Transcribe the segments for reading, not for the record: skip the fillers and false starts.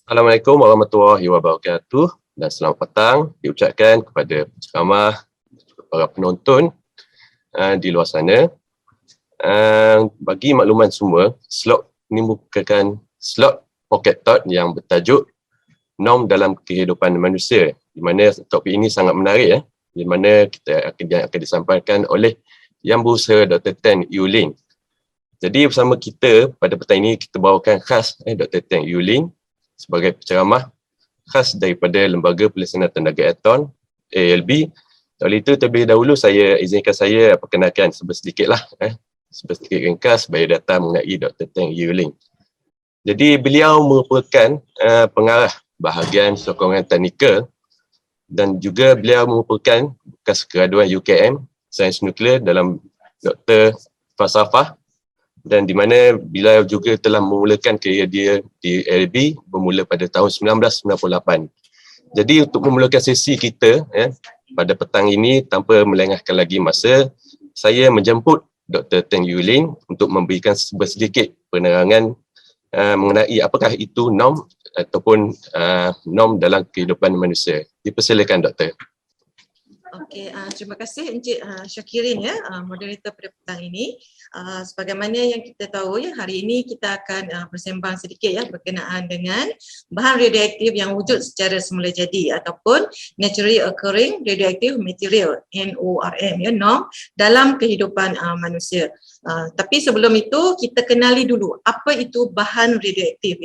Assalamualaikum warahmatullahi wabarakatuh dan selamat petang diucapkan kepada penceramah, para penonton di luar sana. Bagi makluman semua, slot ini merupakan slot Pocket Thought yang bertajuk Norm dalam Kehidupan Manusia, di mana topik ini sangat menarik di mana kita akan disampaikan oleh Yang Berusaha Dr. Tan Yew Ling. Jadi bersama kita pada petang ini kita bawakan khas Dr. Tan Yew Ling sebagai penceramah khas daripada Lembaga Pelaksanaan Tenaga Atom ALB. Oleh itu terlebih dahulu izinkan saya perkenalkan sedikit ringkas biodata mengenai Dr. Tan Yew Ling. Jadi beliau merupakan pengarah bahagian sokongan teknikal dan juga beliau merupakan bekas graduan UKM Sains Nuklear dalam Dr. Falsafah, dan di mana beliau juga telah memulakan kerjaya dia di ALB bermula pada tahun 1998. Jadi untuk memulakan sesi kita pada petang ini tanpa melengahkan lagi masa, saya menjemput Dr. Tan Yew Ling untuk memberikan sedikit penerangan mengenai apakah itu norm ataupun norm dalam kehidupan manusia. Dipersilakan Doktor. Okey, terima kasih Encik Syakirin moderator pada petang ini. Sebagaimana yang kita tahu hari ini kita akan bersembang sedikit berkenaan dengan bahan radioaktif yang wujud secara semula jadi ataupun naturally occurring radioactive material NORM norm dalam kehidupan manusia. Tapi sebelum itu kita kenali dulu apa itu bahan radioaktif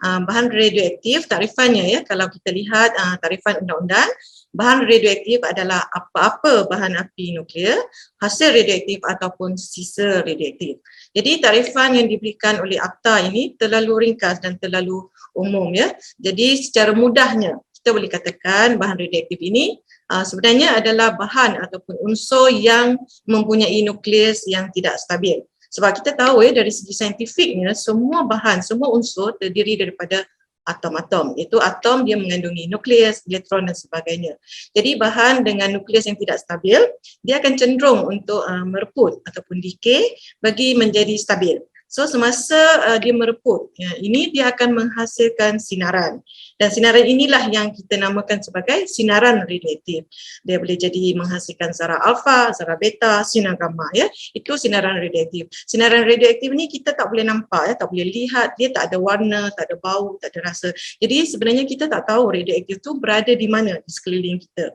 Bahan radioaktif tarifannya kalau kita lihat tarifan undang-undang, bahan radioaktif adalah apa-apa bahan api nuklear, hasil radioaktif ataupun sisa radioaktif. Jadi tarifan yang diberikan oleh Akta ini terlalu ringkas dan terlalu umum Jadi secara mudahnya kita boleh katakan bahan radioaktif ini sebenarnya adalah bahan ataupun unsur yang mempunyai nukleus yang tidak stabil. Sebab kita tahu dari segi saintifiknya semua bahan, semua unsur terdiri daripada atom-atom. Iaitu atom dia mengandungi nukleus, elektron dan sebagainya. Jadi bahan dengan nukleus yang tidak stabil, dia akan cenderung untuk mereput ataupun decay bagi menjadi stabil. So semasa dia mereput, ini dia akan menghasilkan sinaran. Dan sinaran inilah yang kita namakan sebagai sinaran radioaktif. Dia boleh jadi menghasilkan zarah alfa, zarah beta, sinar gamma Itu sinaran radioaktif. Sinaran radioaktif ni kita tak boleh nampak tak boleh lihat, dia tak ada warna, tak ada bau, tak ada rasa. Jadi sebenarnya kita tak tahu radioaktif tu berada di mana di sekeliling kita.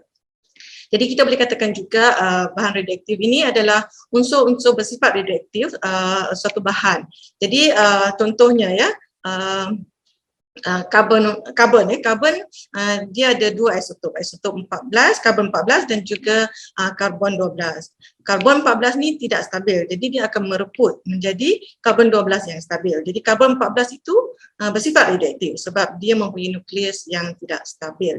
Jadi kita boleh katakan juga bahan radioaktif ini adalah unsur-unsur bersifat radioaktif suatu bahan. Jadi contohnya karbon dia ada dua isotop 14, karbon 14 dan juga karbon 12. Karbon 14 ni tidak stabil, jadi dia akan mereput menjadi karbon 12 yang stabil. Jadi karbon 14 itu bersifat radioaktif sebab dia mempunyai nukleus yang tidak stabil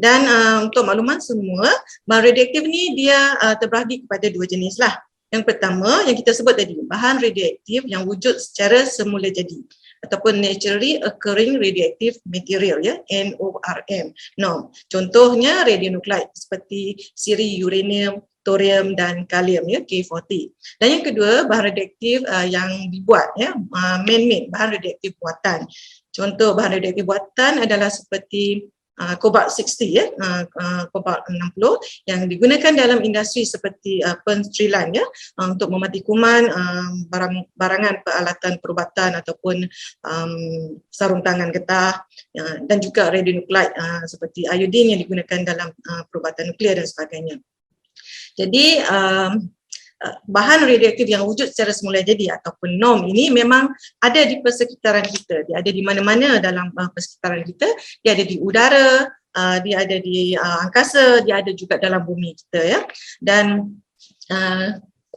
Dan untuk makluman semua, bahan radioaktif ni dia terbahagi kepada dua jenis lah. Yang pertama yang kita sebut tadi, bahan radioaktif yang wujud secara semula jadi ataupun naturally occurring radioactive material NORM norm. Contohnya radionukleid seperti siri, uranium, thorium dan kalium K40. Dan yang kedua bahan radioaktif yang dibuat man-made, bahan radioaktif buatan. Contoh bahan radioaktif buatan adalah seperti cobalt 60 cobalt 60 yang digunakan dalam industri seperti penstrilan untuk memati kuman, barangan peralatan perubatan ataupun sarung tangan getah dan juga radionukleid seperti iodin yang digunakan dalam perubatan nuklear dan sebagainya. Jadi bahan radioaktif yang wujud secara semula jadi ataupun norm ini memang ada di persekitaran kita. Dia ada di mana-mana dalam persekitaran kita. Dia ada di udara, dia ada di angkasa, dia ada juga dalam bumi kita Dan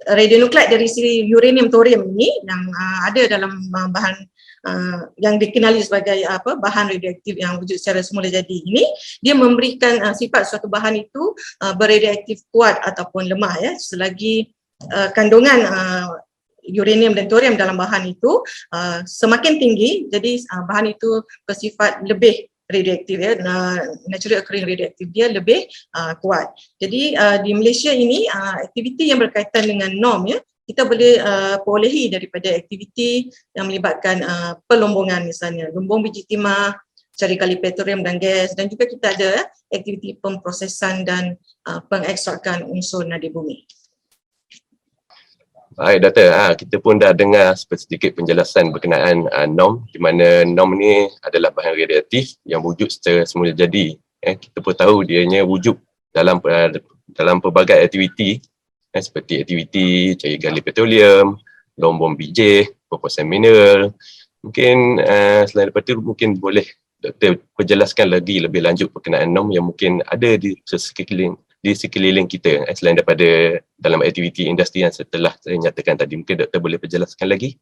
radionukleid dari siri uranium, thorium ini yang ada dalam bahan yang dikenali sebagai bahan radioaktif yang wujud secara semula jadi ini, dia memberikan sifat suatu bahan itu berradioaktif kuat ataupun lemah selagi kandungan uranium dan thorium dalam bahan itu semakin tinggi, jadi bahan itu bersifat lebih radioaktif naturally occurring radioaktif dia lebih kuat. Jadi di Malaysia ini aktiviti yang berkaitan dengan norm kita boleh perolehi daripada aktiviti yang melibatkan pelombongan, misalnya lumbung biji timah, cari gali petroleum dan gas, dan juga kita ada aktiviti pemprosesan dan pengekstrakan unsur nadi bumi. Baik Doktor, kita pun dah dengar sedikit penjelasan berkenaan norm, di mana norm ni adalah bahan radioaktif yang wujud secara semula jadi. Kita pun tahu dianya wujud dalam pelbagai aktiviti seperti aktiviti cari gali petroleum, lom bom bijih, pemprosesan mineral. Mungkin selain daripada itu mungkin boleh Doktor perjelaskan lagi lebih lanjut berkenaan norm yang mungkin ada di sekeliling kita selain daripada dalam aktiviti industri yang setelah saya nyatakan tadi. Mungkin Doktor boleh perjelaskan lagi?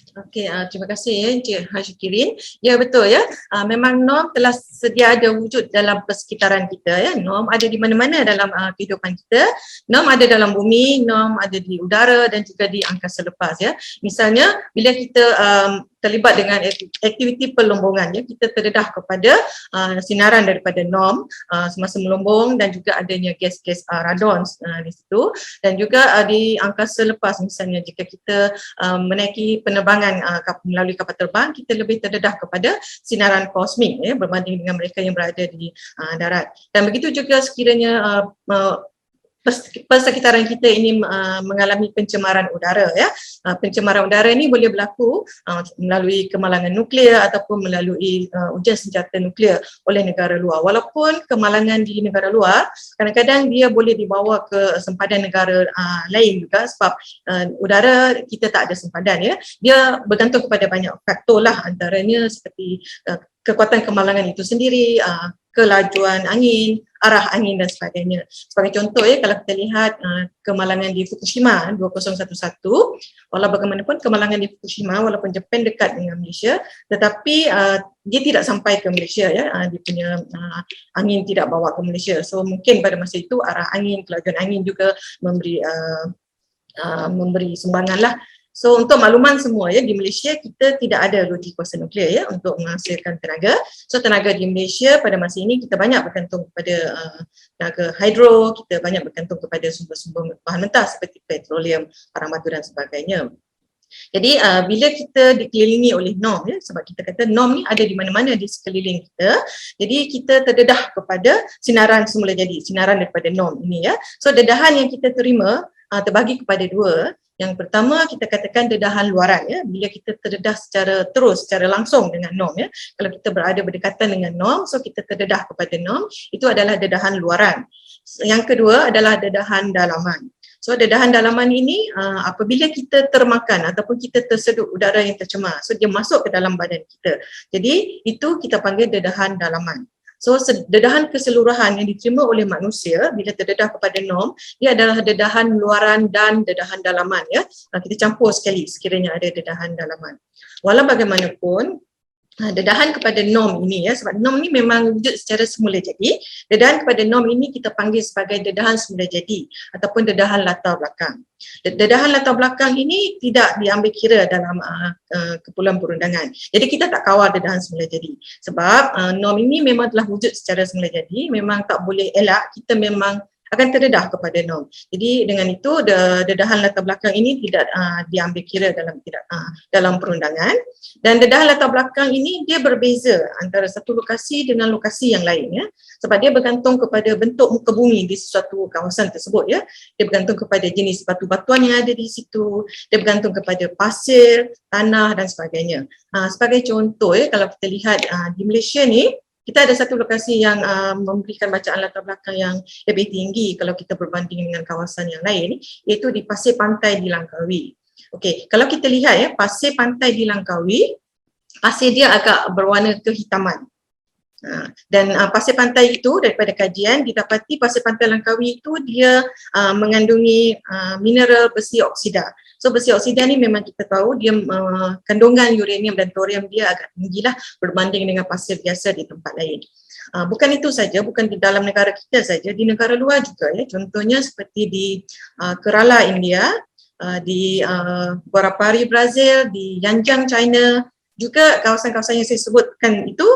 Okey, terima kasih ya Encik Syakirin. Ya betul ya, memang norm telah sedia ada wujud dalam persekitaran kita ya. Norm ada di mana-mana dalam kehidupan kita. Norm ada dalam bumi, norm ada di udara dan juga di angkasa lepas ya. Misalnya bila kita terlibat dengan aktiviti pelombongan ya, kita terdedah kepada sinaran daripada norm semasa melombong dan juga adanya gas-gas radon di situ, dan juga di angkasa lepas misalnya jika kita menaiki penerbangan melalui kapal terbang, kita lebih terdedah kepada sinaran kosmik ya, berbanding dengan mereka yang berada di darat. Dan begitu juga sekiranya persekitaran kita ini mengalami pencemaran udara ya. Pencemaran udara ini boleh berlaku melalui kemalangan nuklear ataupun melalui ujian senjata nuklear oleh negara luar. Walaupun kemalangan di negara luar kadang-kadang dia boleh dibawa ke sempadan negara lain juga, sebab udara kita tak ada sempadan ya. Dia bergantung kepada banyak faktor lah, antaranya seperti kekuatan kemalangan itu sendiri, kelajuan angin, arah angin dan sebagainya. Sebagai contoh ya, kalau kita lihat kemalangan di Fukushima 2011, walau bagaimanapun kemalangan di Fukushima walaupun Jepun dekat dengan Malaysia, tetapi dia tidak sampai ke Malaysia ya, dia punya angin tidak bawa ke Malaysia. So mungkin pada masa itu arah angin, kelajuan angin juga memberi sumbangan lah. So untuk makluman semua ya, di Malaysia kita tidak ada logik kuasa nuklear ya untuk menghasilkan tenaga. So tenaga di Malaysia pada masa ini kita banyak bergantung kepada tenaga hidro, kita banyak bergantung kepada sumber-sumber bahan mentah seperti petroleum, barang batu dan sebagainya. Jadi bila kita dikelilingi oleh norm ya, sebab kita kata norm ni ada di mana-mana di sekeliling kita, jadi kita terdedah kepada sinaran semula jadi, sinaran daripada norm ini ya. So dedahan yang kita terima terbagi kepada dua. Yang pertama kita katakan dedahan luaran ya, bila kita terdedah secara langsung dengan norm ya. Kalau kita berada berdekatan dengan norm, so kita terdedah kepada norm, itu adalah dedahan luaran. Yang kedua adalah dedahan dalaman. So dedahan dalaman ini apabila kita termakan ataupun kita tersedut udara yang tercemar, so dia masuk ke dalam badan kita. Jadi itu kita panggil dedahan dalaman. So dedahan keseluruhan yang diterima oleh manusia bila terdedah kepada norm, dia adalah dedahan luaran dan dedahan dalaman ya. Kita campur sekali sekiranya ada dedahan dalaman. Walau bagaimanapun dedahan kepada norm ini ya, sebab norm ini memang wujud secara semula jadi, dedahan kepada norm ini kita panggil sebagai dedahan semula jadi ataupun dedahan latar belakang. Dedahan latar belakang ini tidak diambil kira dalam keperluan perundangan. Jadi kita tak kawal dedahan semula jadi. Sebab norm ini memang telah wujud secara semula jadi, memang tak boleh elak, kita memang akan terdedah kepada norm. Jadi dengan itu dedahan latar belakang ini tidak diambil kira dalam perundangan, dan dedahan latar belakang ini dia berbeza antara satu lokasi dengan lokasi yang lain ya. Sebab dia bergantung kepada bentuk muka bumi di suatu kawasan tersebut ya. Dia bergantung kepada jenis batu-batuan yang ada di situ, dia bergantung kepada pasir, tanah dan sebagainya. Sebagai contoh ya, kalau kita lihat di Malaysia ni, kita ada satu lokasi yang memberikan bacaan latar belakang yang lebih tinggi kalau kita berbanding dengan kawasan yang lain, iaitu di Pasir Pantai di Langkawi. Okey, kalau kita lihat ya, Pasir Pantai di Langkawi, pasir dia agak berwarna kehitaman. Dan pasir pantai itu daripada kajian didapati pasir pantai Langkawi itu dia mengandungi mineral besi oksida. So besi oksida ni memang kita tahu dia kandungan uranium dan thorium dia agak tinggi lah berbanding dengan pasir biasa di tempat lain. Bukan itu saja, bukan di dalam negara kita saja, di negara luar juga ya. Contohnya seperti di Kerala India, di Guarapari Brazil, di Yanjiang China, juga kawasan-kawasan yang saya sebutkan itu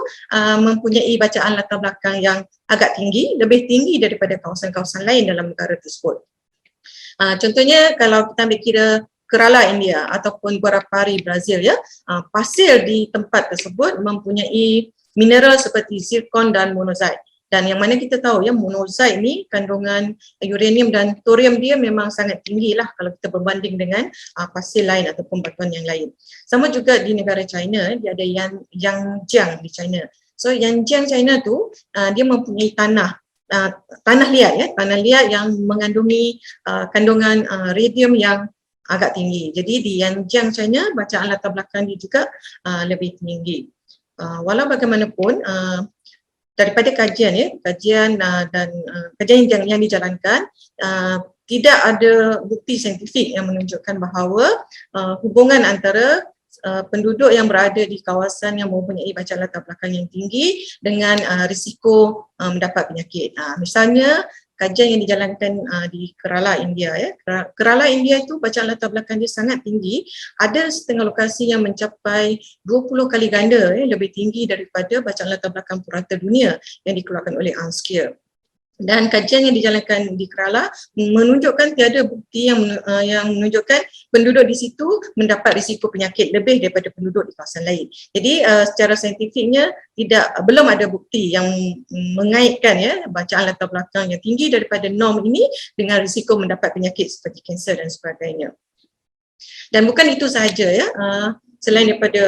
mempunyai bacaan latar belakang yang agak tinggi, lebih tinggi daripada kawasan-kawasan lain dalam negara tersebut. Contohnya kalau kita ambil kira Kerala India ataupun Guarapari Brazil ya, pasir di tempat tersebut mempunyai mineral seperti zircon dan monazite. Dan yang mana kita tahu ya, monazite ni kandungan uranium dan thorium dia memang sangat tinggi lah kalau kita berbanding dengan pasir lain ataupun batuan yang lain. Sama juga di negara China, dia ada Yangjiang di China. So Yangjiang China tu dia mempunyai tanah liat ya, tanah liat yang mengandungi kandungan radium yang agak tinggi. Jadi di Yangjiang China, bacaan latar belakang dia juga lebih tinggi. Walau bagaimanapun, daripada kajian dan kajian yang dijalankan, tidak ada bukti saintifik yang menunjukkan bahawa hubungan antara penduduk yang berada di kawasan yang mempunyai bacaan latar belakang yang tinggi dengan risiko mendapat penyakit. Misalnya kajian yang dijalankan di Kerala, India ya. Kerala, India itu bacaan latar belakang dia sangat tinggi. Ada setengah lokasi yang mencapai 20 kali ganda lebih tinggi daripada bacaan latar belakang purata dunia yang dikeluarkan oleh UNSCEAR. Dan kajian yang dijalankan di Kerala menunjukkan tiada bukti yang menunjukkan penduduk di situ mendapat risiko penyakit lebih daripada penduduk di kawasan lain. Jadi secara saintifiknya belum ada bukti yang mengaitkan ya bacaan latar belakang yang tinggi daripada norm ini dengan risiko mendapat penyakit seperti kanser dan sebagainya. Dan bukan itu sahaja ya, selain daripada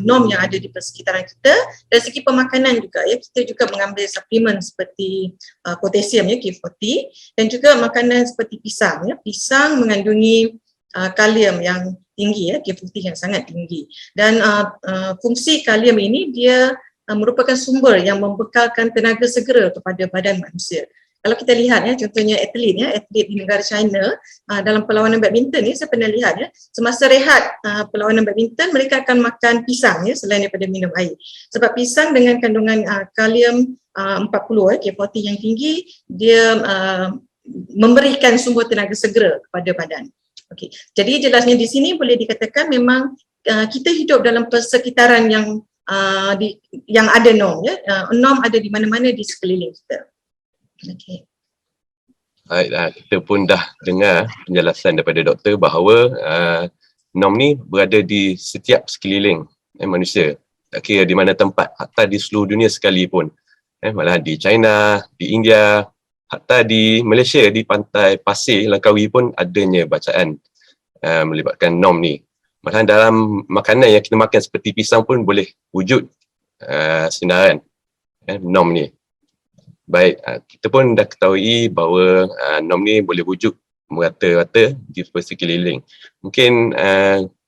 norm yang ada di persekitaran kita, dari segi pemakanan juga ya, kita juga mengambil suplemen seperti potasium ya, K40, dan juga makanan seperti pisang ya. Pisang mengandungi kalium yang tinggi ya, K40 yang sangat tinggi. Dan fungsi kalium ini dia merupakan sumber yang membekalkan tenaga segera kepada badan manusia. Kalau kita lihat ya, contohnya atlet di negara China dalam perlawanan badminton ni, saya pernah lihat ya, semasa rehat perlawanan badminton mereka akan makan pisang ya selain daripada minum air. Sebab pisang dengan kandungan kalium 40 K40 yang tinggi, dia memberikan sumber tenaga segera kepada badan. Okey. Jadi jelasnya di sini boleh dikatakan memang kita hidup dalam persekitaran yang ada norm ya. Norm ada di mana-mana di sekeliling kita. Okay. Baiklah, kita pun dah dengar penjelasan daripada doktor bahawa norm ni berada di setiap sekeliling manusia. Tak kira di mana tempat, hatta di seluruh dunia sekalipun. Malah di China, di India, hatta di Malaysia, di pantai pasir Langkawi pun adanya bacaan melibatkan norm ni. Malah dalam makanan yang kita makan seperti pisang pun boleh wujud senaran norm ni. Baik, kita pun dah ketahui bahawa norm ni boleh wujud merata-rata di sekeliling. Mungkin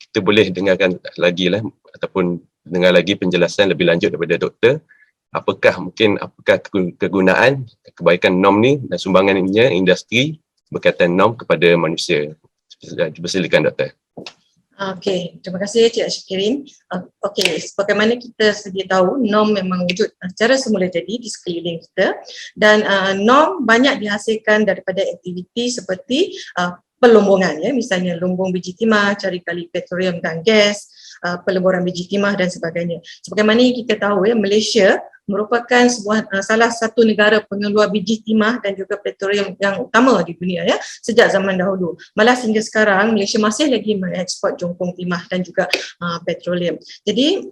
kita boleh dengarkan lagi lah ataupun dengar lagi penjelasan lebih lanjut daripada doktor. Apakah kegunaan kebaikan norm ni dan sumbangannya industri berkaitan norm kepada manusia. Persilakan doktor. Okey, terima kasih Cik Syakirin. Okey, sebagaimana kita sedia tahu, norm memang wujud secara semula jadi di sekeliling kita, dan norm banyak dihasilkan daripada aktiviti seperti pelumbungan ya, misalnya lumbung biji timah, cari gali petroleum dan gas, peleburan biji timah dan sebagainya. Sebagaimana kita tahu ya, Malaysia merupakan salah satu negara pengeluar biji timah dan juga petroleum yang utama di dunia ya, sejak zaman dahulu. Malah sehingga sekarang Malaysia masih lagi mengeksport jongkong timah dan juga petroleum. Jadi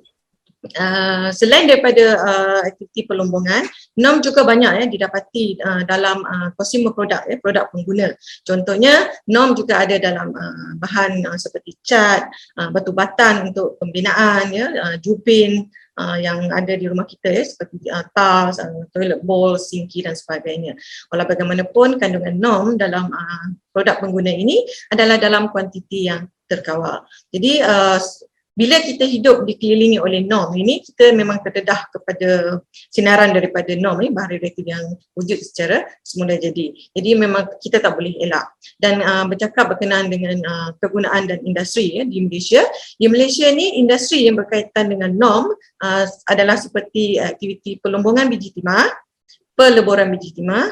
selain daripada aktiviti pelumbungan, norm juga banyak ya didapati dalam consumer product ya, produk pengguna. Contohnya norm juga ada dalam bahan seperti cat, batu batan untuk pembinaan ya, jubin yang ada di rumah kita ya, seperti tas, toilet bowl, sinki dan sebagainya. Walau bagaimanapun kandungan norm dalam produk pengguna ini adalah dalam kuantiti yang terkawal. Jadi bila kita hidup dikelilingi oleh norm ini, kita memang terdedah kepada sinaran daripada norm ini, bahan radioaktif yang wujud secara semula jadi. Jadi memang kita tak boleh elak. Dan bercakap berkenaan dengan kegunaan dan industri ya, di Malaysia. Di Malaysia ni industri yang berkaitan dengan norm adalah seperti aktiviti pelumbungan biji timah, peleburan biji timah,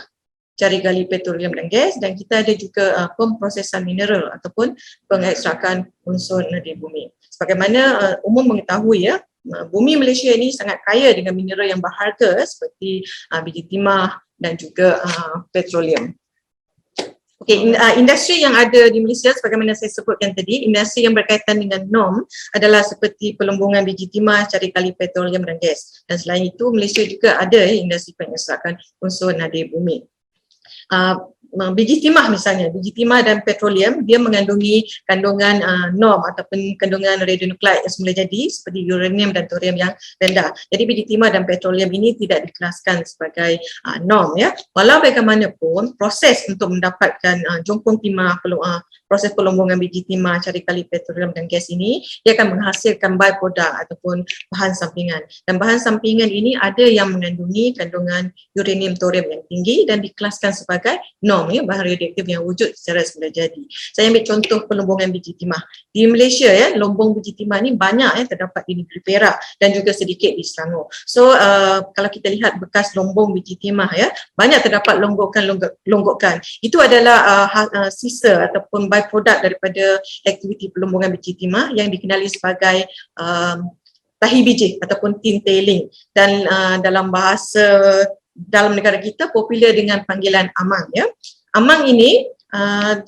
cari gali petroleum dan gas, dan kita ada juga pemprosesan mineral ataupun pengekstrakan unsur nadi bumi. Sebagaimana umum mengetahui ya, bumi Malaysia ini sangat kaya dengan mineral yang berharga seperti biji timah dan juga petroleum. Industri yang ada di Malaysia sebagaimana saya sebutkan tadi, industri yang berkaitan dengan norm adalah seperti pelumbungan biji timah, cari kali petroleum dan gas. Dan selain itu, Malaysia juga ada industri pengesakan unsur nadir bumi. Biji timah misalnya, biji timah dan petroleum dia mengandungi kandungan norm ataupun kandungan radionukleid yang semula jadi seperti uranium dan thorium yang rendah. Jadi biji timah dan petroleum ini tidak dikelaskan sebagai norm ya. Walau bagaimanapun proses untuk mendapatkan jongkong timah, proses pelumbungan biji timah, cari kali petroleum dan gas ini dia akan menghasilkan byproduct ataupun bahan sampingan. Dan bahan sampingan ini ada yang mengandungi kandungan uranium thorium yang tinggi dan dikelaskan sebagai norm ya, bahan radioaktif yang wujud secara semula jadi. Saya ambil contoh pelumbungan biji timah. Di Malaysia ya, lumbung biji timah ni banyak terdapat di negeri Perak dan juga sedikit di Selangor. So kalau kita lihat bekas lumbung biji timah ya, banyak terdapat longgokan. Itu adalah sisa ataupun byproduct daripada aktiviti pelumbungan biji timah yang dikenali sebagai tahi biji ataupun tin tailing, dan dalam bahasa dalam negara kita popular dengan panggilan amang ya. Amang ini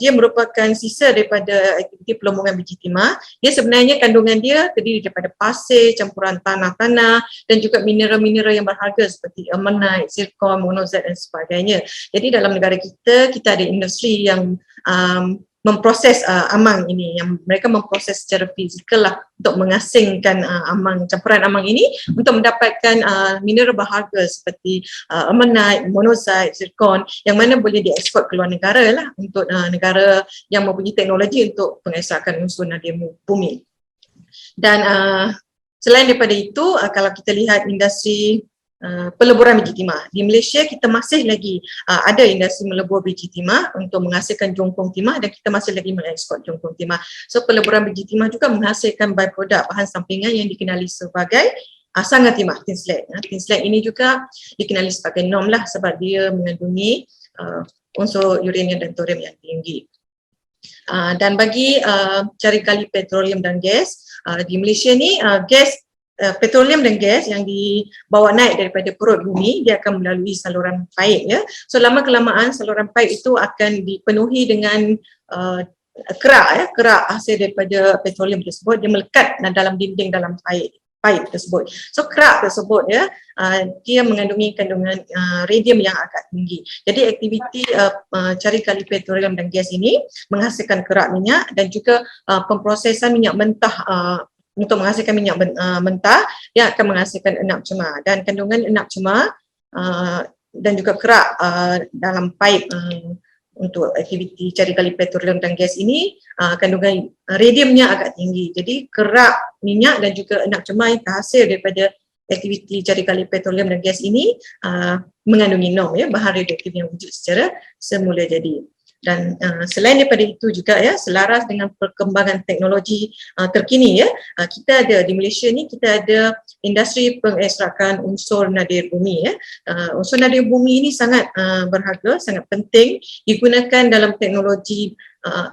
dia merupakan sisa daripada aktiviti pelumbungan biji timah. Dia sebenarnya kandungan dia terdiri daripada pasir, campuran tanah-tanah dan juga mineral-mineral yang berharga seperti ilmenite, zircon, monazite dan sebagainya. Jadi dalam negara kita ada industri yang memproses amang ini, yang mereka memproses secara fizikal lah untuk mengasingkan campuran amang ini untuk mendapatkan mineral berharga seperti ilmenite, monazite, zircon yang mana boleh dieksport ke luar negara lah untuk negara yang mempunyai teknologi untuk pengesakan unsur nadir bumi. Dan selain daripada itu, kalau kita lihat industri peleburan biji timah. Di Malaysia kita masih lagi ada industri melebur biji timah untuk menghasilkan jongkong timah dan kita masih lagi mengeksport jongkong timah. So peleburan biji timah juga menghasilkan byproduct bahan sampingan yang dikenali sebagai sangga timah, tin slag. Tin slag ini juga dikenali sebagai norm lah sebab dia mengandungi unsur uranium dan thorium yang tinggi. Dan bagi cari kali petroleum dan gas, di Malaysia ni gas petroleum dan gas yang dibawa naik daripada perut bumi, dia akan melalui saluran paip ya. So lama-kelamaan saluran paip itu akan dipenuhi dengan kerak hasil daripada petroleum tersebut, dia melekat dalam dinding dalam paip tersebut. So kerak tersebut ya, dia mengandungi kandungan radium yang agak tinggi. Jadi aktiviti cari kali petroleum dan gas ini menghasilkan kerak minyak dan juga pemprosesan minyak mentah untuk menghasilkan minyak mentah yang akan menghasilkan enap cemar, dan kandungan enap cemar dan juga kerak dalam paip untuk aktiviti cari kali petroleum dan gas ini kandungan radiumnya agak tinggi. Jadi kerak minyak dan juga enap cemar yang terhasil daripada aktiviti cari kali petroleum dan gas ini mengandungi norm ya, bahan radioaktif yang wujud secara semula jadi. Dan selain daripada itu juga ya, selaras dengan perkembangan teknologi terkini ya, kita ada di Malaysia ni, kita ada industri pengekstrakan unsur nadir bumi ya. Unsur nadir bumi ini sangat berharga, sangat penting, digunakan dalam teknologi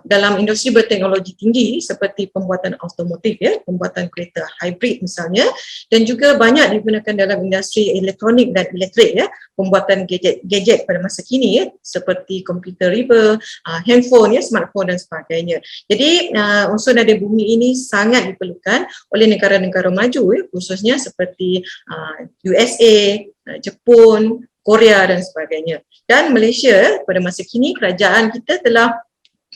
dalam industri berteknologi tinggi seperti pembuatan automotif ya, pembuatan kereta hybrid misalnya, dan juga banyak digunakan dalam industri elektronik dan elektrik ya, pembuatan gadget pada masa kini ya, seperti komputer riba, handphone ya, smartphone dan sebagainya. Jadi unsur nadir bumi ini sangat diperlukan oleh negara-negara maju ya, khususnya seperti USA, Jepun, Korea dan sebagainya. Dan Malaysia pada masa kini kerajaan kita telah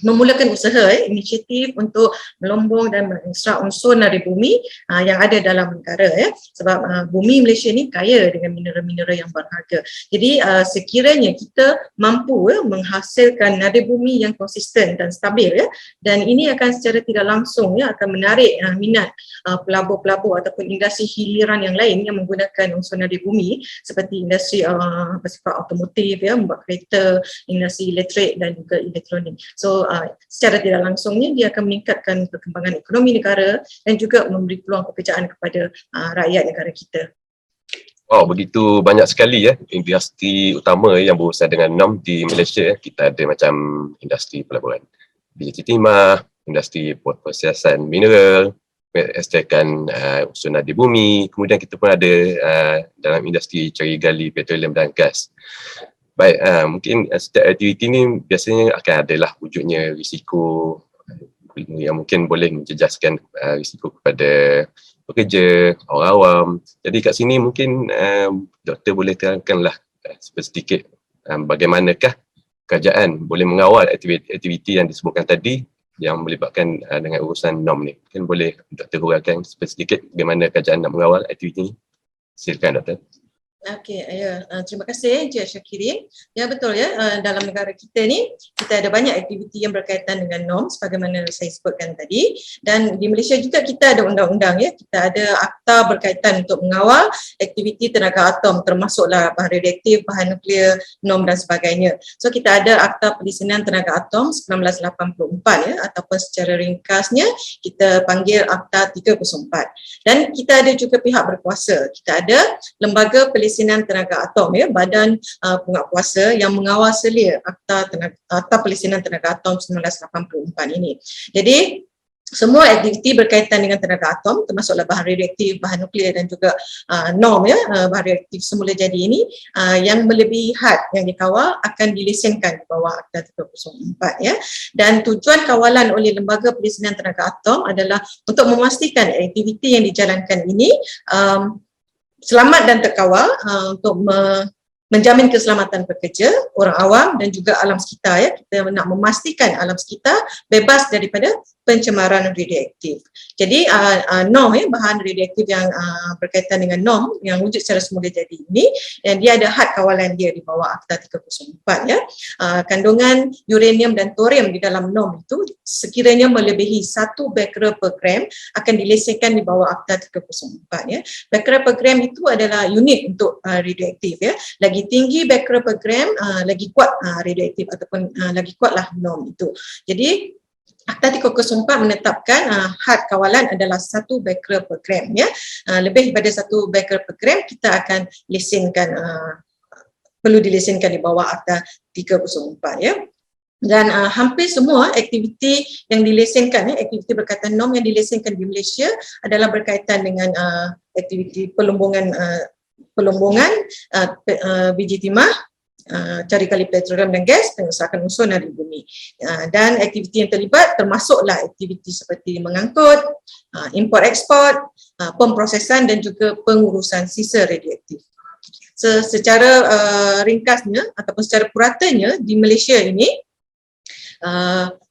memulakan usaha inisiatif untuk melombong dan mengekstrak unsur nadir bumi yang ada dalam negara ya, sebab bumi Malaysia ni kaya dengan mineral-mineral yang berharga. Jadi sekiranya kita mampu menghasilkan nadir bumi yang konsisten dan stabil ya, dan ini akan secara tidak langsung ya akan menarik minat pelabur-pelabur ataupun industri hiliran yang lain yang menggunakan unsur nadir bumi seperti industri bersifat otomotif ya, membuat kereta, industri elektrik dan juga elektronik. So secara tidak langsungnya dia akan meningkatkan perkembangan ekonomi negara dan juga memberi peluang pekerjaan kepada rakyat negara kita. Wow, begitu banyak sekali ya industri utama yang berurusan dengan norm di Malaysia. Kita ada macam industri pelaburan biji timah, industri prosesan mineral, ekstrakan unsur nadir bumi, kemudian kita pun ada dalam industri cari gali petroleum dan gas. Baik, mungkin setiap aktiviti ni biasanya akan adalah wujudnya risiko yang mungkin boleh menjejaskan risiko kepada pekerja, orang awam. Jadi kat sini mungkin doktor boleh terangkanlah sedikit bagaimanakah kerajaan boleh mengawal aktiviti yang disebutkan tadi yang melibatkan dengan urusan norm ni. Mungkin boleh doktor huraikan sedikit bagaimana kerajaan nak mengawal aktiviti ni. Silakan doktor. Okey, ya. Terima kasih Encik Syakirin. Ya, betul ya. Dalam negara kita ni, kita ada banyak aktiviti yang berkaitan dengan norm sebagaimana saya sebutkan tadi. Dan di Malaysia juga kita ada undang-undang ya. Kita ada akta berkaitan untuk mengawal aktiviti tenaga atom termasuklah bahan radioaktif, bahan nuklear, norm dan sebagainya. So kita ada Akta Perizinan Tenaga Atom 1984 ya, ataupun secara ringkasnya kita panggil Akta 304. Dan kita ada juga pihak berkuasa. Kita ada Lembaga Perizinan Tenaga Atom ya, badan penguatkuasa yang mengawal selia Akta Perizinan Tenaga Atom 1984 ini. Jadi semua aktiviti berkaitan dengan tenaga atom termasuklah bahan radioaktif, bahan nuklear dan juga norm ya, bahan radioaktif semula jadi ini yang melebihi had yang dikawal akan dilesenkan di bawah Akta 304 ya. Dan tujuan kawalan oleh Lembaga Perizinan Tenaga Atom adalah untuk memastikan aktiviti yang dijalankan ini selamat dan terkawal untuk menjamin keselamatan pekerja, orang awam dan juga alam sekitar ya. Kita nak memastikan alam sekitar bebas daripada pencemaran radioaktif. Jadi norm ya, bahan radioaktif yang berkaitan dengan norm yang wujud secara semula jadi ini, dan dia ada had kawalan dia di bawah Akta 304 ya. Kandungan uranium dan thorium di dalam norm itu sekiranya melebihi 1 becquerel per gram akan dilesenkan di bawah Akta 304 ya. Becquerel per gram itu adalah unit untuk radioaktif ya. Lagi tinggi becquerel per gram lagi kuat radioaktif ataupun lagi kuatlah norm itu. Jadi Akta 304 menetapkan had kawalan adalah 1 becquerel per gram ya. Lebih daripada 1 becquerel per gram kita akan lesenkan, perlu dilesenkan di bawah Akta 304 ya. Dan hampir semua aktiviti yang dilesenkan ya, aktiviti berkaitan norm yang dilesenkan di Malaysia adalah berkaitan dengan aktiviti pelumbungan biji timah, cari kali petroleum dan gas, pengesakan unsur nadi bumi. Dan aktiviti yang terlibat termasuklah aktiviti seperti mengangkut, import ekspor, pemprosesan dan juga pengurusan sisa radioaktif. Secara ringkasnya ataupun secara puratanya di Malaysia ini,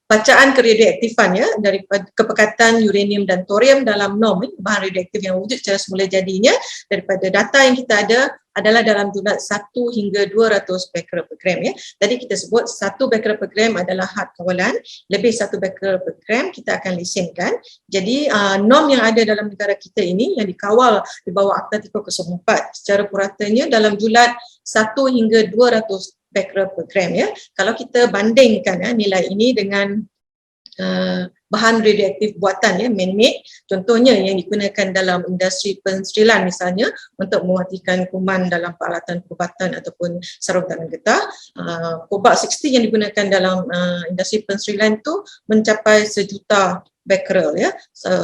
bacaan keradioaktifan ya, daripada kepekatan uranium dan thorium dalam norm bahan radioaktif yang wujud secara semula jadinya, daripada data yang kita ada adalah dalam jumlah 1 hingga 200 becquerel per gram ya. Tadi kita sebut 1 becquerel per gram adalah had kawalan, lebih 1 becquerel per gram kita akan lesenkan. Jadi norm yang ada dalam negara kita ini yang dikawal di bawah Akta 304 secara puratanya dalam jumlah 1 hingga 200 becquerel per gram ya. Kalau kita bandingkan nilai ini dengan bahan radioaktif buatan ya, man-made, contohnya yang digunakan dalam industri penserilan misalnya untuk mematikan kuman dalam peralatan perubatan ataupun sarutan getah, cobalt 60 yang digunakan dalam industri penserilan itu mencapai 1 juta becquerel ya,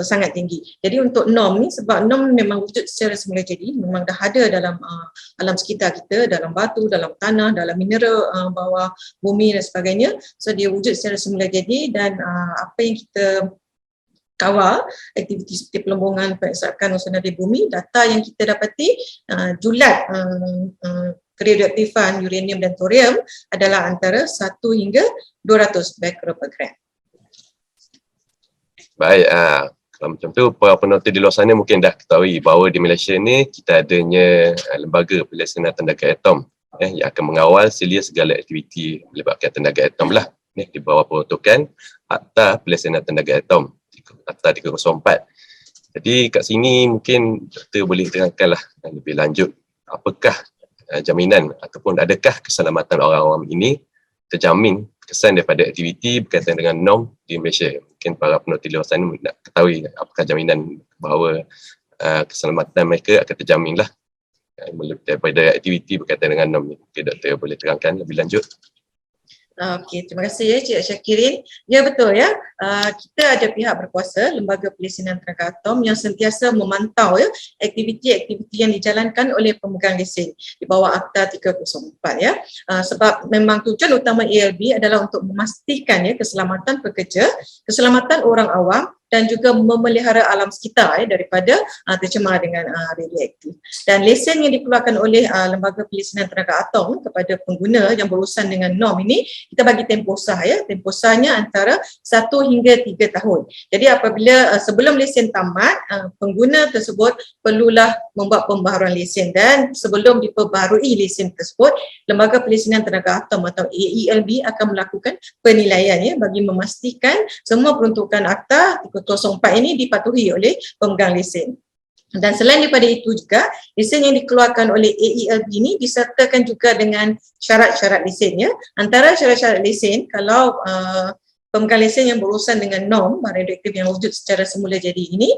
sangat tinggi. Jadi untuk norm ni, sebab norm memang wujud secara semula jadi, memang dah ada dalam alam sekitar kita, dalam batu, dalam tanah, dalam mineral bawah bumi dan sebagainya. So dia wujud secara semula jadi, dan apa yang kita kawal, aktiviti seperti pelumbungan, pengesakan unsur nadi bumi, data yang kita dapati julat keradioaktifan uranium dan thorium adalah antara 1 hingga 200 becquerel per gram. Baik, kalau macam tu para penonton di luar sana mungkin dah ketahui bahawa di Malaysia ni kita adanya Lembaga Perizinan Tenaga Atom yang akan mengawal selia segala aktiviti melibatkan tenaga atom lah di bawah peruntukan Akta Perizinan Tenaga Atom Akta 304. Jadi kat sini mungkin doktor boleh terangkanlah lebih lanjut apakah jaminan ataupun adakah keselamatan orang awam ini terjamin kesan daripada aktiviti berkaitan dengan norm di Malaysia. Mungkin para penonton di luar sana nak ketahui apakah jaminan bahawa keselamatan mereka akan terjamin lah daripada aktiviti berkaitan dengan norm ni. Mungkin doktor boleh terangkan lebih lanjut. Okey, terima kasih ya Cik Syakirin. Ya betul ya. Kita ada pihak berkuasa, Lembaga Pelesinan Tenaga Atom yang sentiasa memantau ya aktiviti-aktiviti yang dijalankan oleh pemegang lesen di bawah Akta 304 ya. Sebab memang tujuan utama ALB adalah untuk memastikan ya keselamatan pekerja, keselamatan orang awam dan juga memelihara alam sekitar ya daripada tercemar dengan radioaktif. Dan lesen yang dikeluarkan oleh Lembaga Pelesinan Tenaga Atom kepada pengguna yang berurusan dengan norm ini, kita bagi tempoh sah ya. Tempoh sahnya antara 1 hingga 3 tahun. Jadi apabila sebelum lesen tamat, pengguna tersebut perlulah membuat pembaharuan lesen, dan sebelum diperbaharui lesen tersebut, Lembaga Pelesinan Tenaga Atom atau AELB akan melakukan penilaian ya bagi memastikan semua peruntukan Akta 304 ini dipatuhi oleh pemegang lesen. Dan selain daripada itu juga, lesen yang dikeluarkan oleh AELB ini disertakan juga dengan syarat-syarat lesen ya. Antara syarat-syarat lesen, kalau pemegang lesen yang berurusan dengan norm radioaktif yang wujud secara semula jadi ini,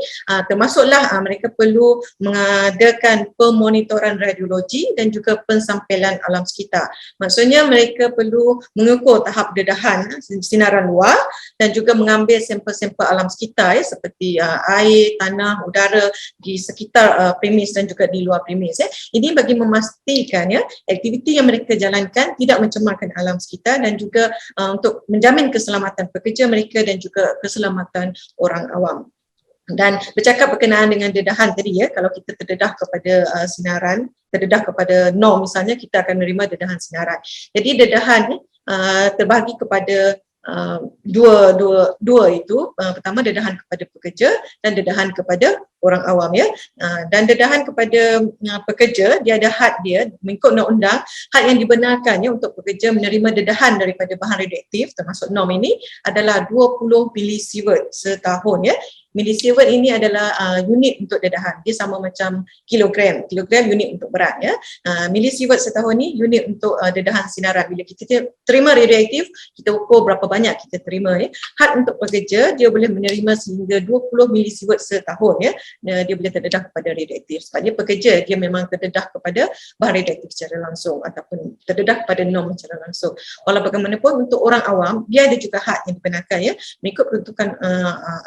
termasuklah mereka perlu mengadakan pemonitoran radiologi dan juga pensampelan alam sekitar. Maksudnya mereka perlu mengukur tahap dedahan sinaran luar dan juga mengambil sampel-sampel alam sekitar ya, seperti air, tanah, udara di sekitar premis dan juga di luar premis ya. Ini bagi memastikan ya aktiviti yang mereka jalankan tidak mencemarkan alam sekitar dan juga untuk menjamin keselamatan pekerja mereka dan juga keselamatan orang awam. Dan bercakap berkenaan dengan dedahan tadi ya, kalau kita terdedah kepada sinaran, terdedah kepada norm misalnya, kita akan menerima dedahan sinaran. Jadi dedahan terbahagi kepada dua itu, pertama dedahan kepada pekerja dan dedahan kepada orang awam ya. Dan dedahan kepada pekerja, dia ada had dia mengikut undang-undang, had yang dibenarkan ya untuk pekerja menerima dedahan daripada bahan radioaktif termasuk norm ini adalah 20 milisievert setahun ya. Milisievert ini adalah unit untuk dedahan. Dia sama macam kilogram. Kilogram unit untuk berat ya. Milisievert setahun ni unit untuk dedahan sinaran. Bila kita terima radioaktif, kita ukur berapa banyak kita terima ya. Had untuk pekerja, dia boleh menerima sehingga 20 milisievert setahun ya. Dia boleh terdedah kepada radioaktif. Sebab dia pekerja, dia memang terdedah kepada bahan radioaktif secara langsung ataupun terdedah kepada norm secara langsung. Walau bagaimanapun untuk orang awam, dia ada juga had yang dibenarkan ya. Mengikut peruntukan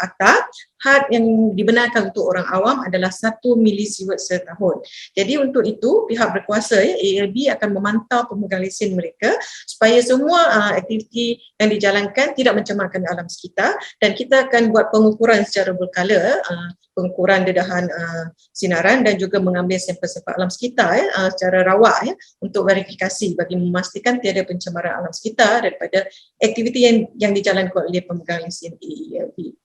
akta, had yang dibenarkan untuk orang awam adalah 1 milisievert setahun. Jadi untuk itu pihak berkuasa ya, ALB akan memantau pemegang lesen mereka supaya semua aktiviti yang dijalankan tidak mencemarkan alam sekitar, dan kita akan buat pengukuran secara berkala, pengukuran dedahan sinaran dan juga mengambil sampel-sampel alam sekitar ya, secara rawak ya, untuk verifikasi bagi memastikan tiada pencemaran alam sekitar daripada aktiviti yang dijalankan oleh pemegang lesen AELB.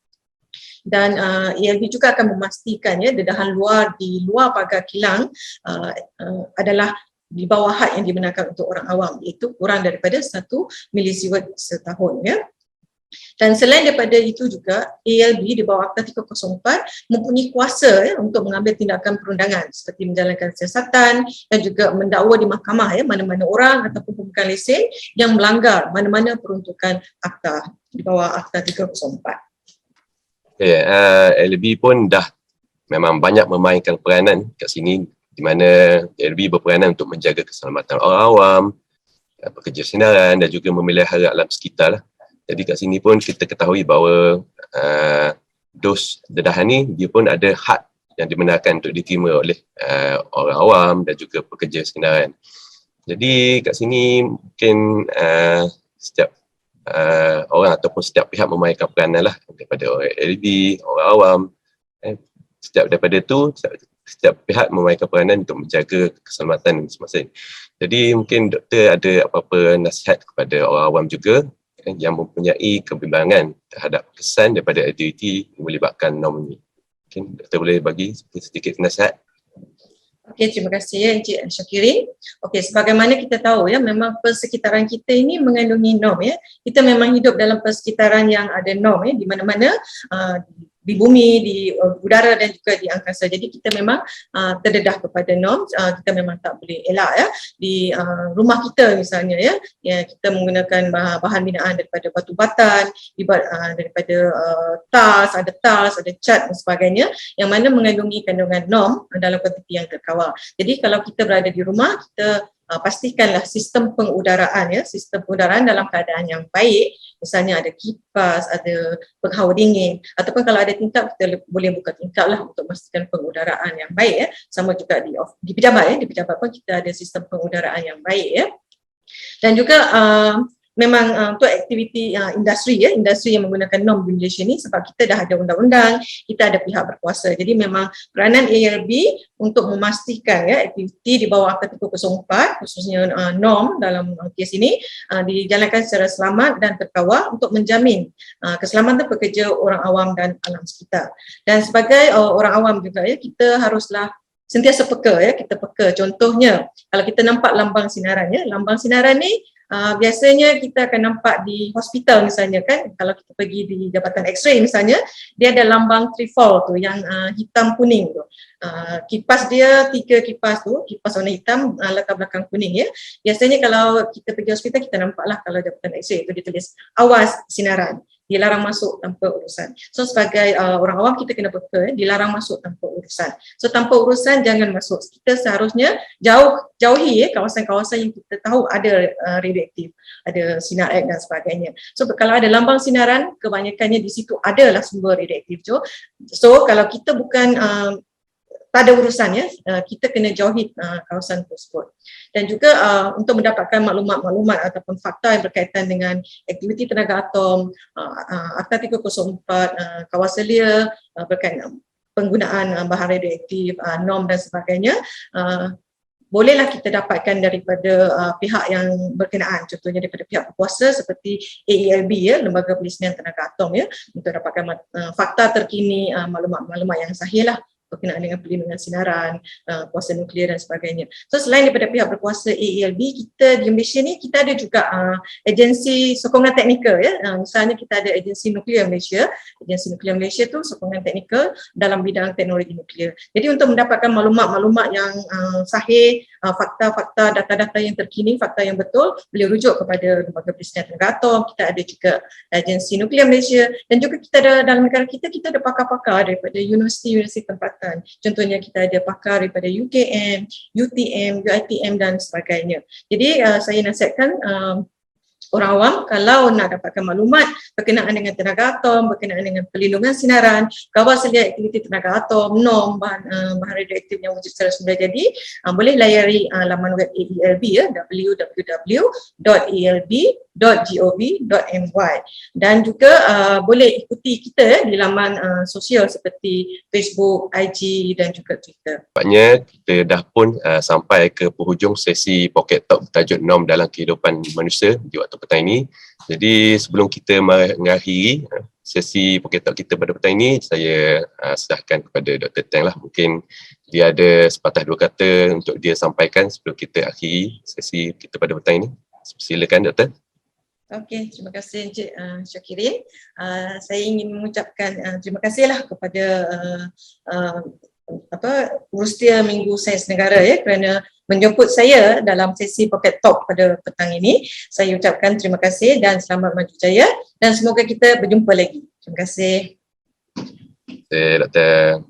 Dan ALB juga akan memastikan ya dedahan luar di luar pagar kilang adalah di bawah had yang dibenarkan untuk orang awam, iaitu kurang daripada 1 milisievert setahun ya. Dan selain daripada itu juga, ALB di bawah Akta 304 mempunyai kuasa ya, untuk mengambil tindakan perundangan seperti menjalankan siasatan dan juga mendakwa di mahkamah ya, mana-mana orang ataupun pemegang lesen yang melanggar mana-mana peruntukan akta di bawah Akta 304. ALB pun dah memang banyak memainkan peranan kat sini, di mana ALB berperanan untuk menjaga keselamatan orang awam, pekerja sinaran dan juga memelihara alam sekitar lah. Jadi kat sini pun kita ketahui bahawa dos dedahan ni dia pun ada had yang dibenarkan untuk diterima oleh orang awam dan juga pekerja sinaran. Jadi kat sini mungkin setiap orang ataupun setiap pihak memainkan peranan lah, daripada orang ALB, orang awam. Setiap daripada tu, setiap pihak memainkan peranan untuk menjaga keselamatan masing-masing. Jadi mungkin doktor ada apa-apa nasihat kepada orang awam juga yang mempunyai kebimbangan terhadap kesan daripada aktiviti yang melibatkan norm ini. Mungkin doktor boleh bagi sedikit nasihat. Okey, terima kasih ya Encik Syakirin. Okey, sebagaimana kita tahu ya, memang persekitaran kita ini mengandungi norm ya. Kita memang hidup dalam persekitaran yang ada norm ya, di mana-mana, di bumi, di udara dan juga di angkasa. Jadi kita memang terdedah kepada norm, kita memang tak boleh elak ya. Di rumah kita misalnya ya, kita menggunakan bahan binaan daripada batu batan, daripada tiles, ada cat dan sebagainya, yang mana mengandungi kandungan norm dalam kuantiti yang terkawal. Jadi kalau kita berada di rumah, kita pastikanlah sistem pengudaraan sistem pengudaraan dalam keadaan yang baik. Misalnya ada kipas, ada penghawa dingin, ataupun kalau ada tingkap kita boleh buka tingkap lah untuk memastikan pengudaraan yang baik Sama juga di pejabat di pejabat pun kita ada sistem pengudaraan yang baik Dan juga memang untuk aktiviti industri industri yang menggunakan norm di Malaysia ni, sebab kita dah ada undang-undang, kita ada pihak berkuasa. Jadi memang peranan ALB untuk memastikan aktiviti di bawah Akta 304 khususnya norm dalam kes ini dijalankan secara selamat dan terkawal untuk menjamin keselamatan pekerja, orang awam dan alam sekitar. Dan sebagai orang awam juga kita haruslah sentiasa peka kita peka. Contohnya kalau kita nampak lambang sinaran lambang sinaran ni biasanya kita akan nampak di hospital misalnya kan, kalau kita pergi di Jabatan X-ray misalnya, dia ada lambang trifol tu yang hitam kuning tu. Kipas dia 3 kipas tu, kipas warna hitam, latar belakang kuning Biasanya kalau kita pergi hospital kita nampaklah kalau Jabatan X-ray tu ditulis awas sinaran, dilarang masuk tanpa urusan. So sebagai orang awam kita kena peka dilarang masuk tanpa urusan. So tanpa urusan jangan masuk. Kita seharusnya jauhi kawasan-kawasan yang kita tahu ada radioaktif, ada sinar X dan sebagainya. So kalau ada lambang sinaran, kebanyakannya di situ adalah sumber radioaktif. So kalau kita bukan tak ada urusan kita kena jauhi kawasan tersebut. Dan juga untuk mendapatkan maklumat-maklumat ataupun fakta yang berkaitan dengan aktiviti tenaga atom, Akta 304, kawaselia berkaitan penggunaan bahan radioaktif, norm dan sebagainya, bolehlah kita dapatkan daripada pihak yang berkenaan, contohnya daripada pihak berkuasa seperti AELB Lembaga Pelisinan Tenaga Atom untuk dapatkan fakta terkini, maklumat-maklumat yang sahih lah berkenaan dengan perlindungan sinaran, kuasa nuklear dan sebagainya. So selain daripada pihak berkuasa AELB, kita di Malaysia ni kita ada juga agensi sokongan teknikal misalnya kita ada agensi nuklear Malaysia. Agensi nuklear Malaysia tu sokongan teknikal dalam bidang teknologi nuklear. Jadi untuk mendapatkan maklumat-maklumat yang sahih, fakta-fakta, data-data yang terkini, fakta yang betul, boleh rujuk kepada Lembaga Pelisinan Tenaga Atom. Kita ada juga agensi nuklear Malaysia, dan juga kita ada dalam negara kita ada pakar-pakar daripada universiti-universiti tempatan. Contohnya kita ada pakar daripada UKM, UTM, UiTM dan sebagainya. Jadi saya nasihatkan orang awam kalau nak dapatkan maklumat berkenaan dengan tenaga atom, berkenaan dengan perlindungan sinaran, kawaselia aktiviti tenaga atom, norm bahan radioaktif yang wujud secara semula jadi, boleh layari laman web AELB www.aelb.gov.my, dan juga boleh ikuti kita di laman sosial seperti Facebook, IG dan juga Twitter. Nampaknya kita dah pun sampai ke penghujung sesi Pocket Talk bertajuk Norm dalam Kehidupan Manusia di waktu petang ini. Jadi sebelum kita mengakhiri sesi Pocket Talk kita pada petang ini, saya serahkan kepada Dr. Teng lah. Mungkin dia ada sepatah dua kata untuk dia sampaikan sebelum kita akhiri sesi kita pada petang ini. Silakan Dr. Okey, terima kasih Encik Syakirin. Saya ingin mengucapkan terima kasihlah kepada Urustia Minggu Sains Negara kerana menjemput saya dalam sesi Pocket Talk pada petang ini. Saya ucapkan terima kasih dan selamat maju jaya, dan semoga kita berjumpa lagi. Terima kasih. Terima kasih Dr.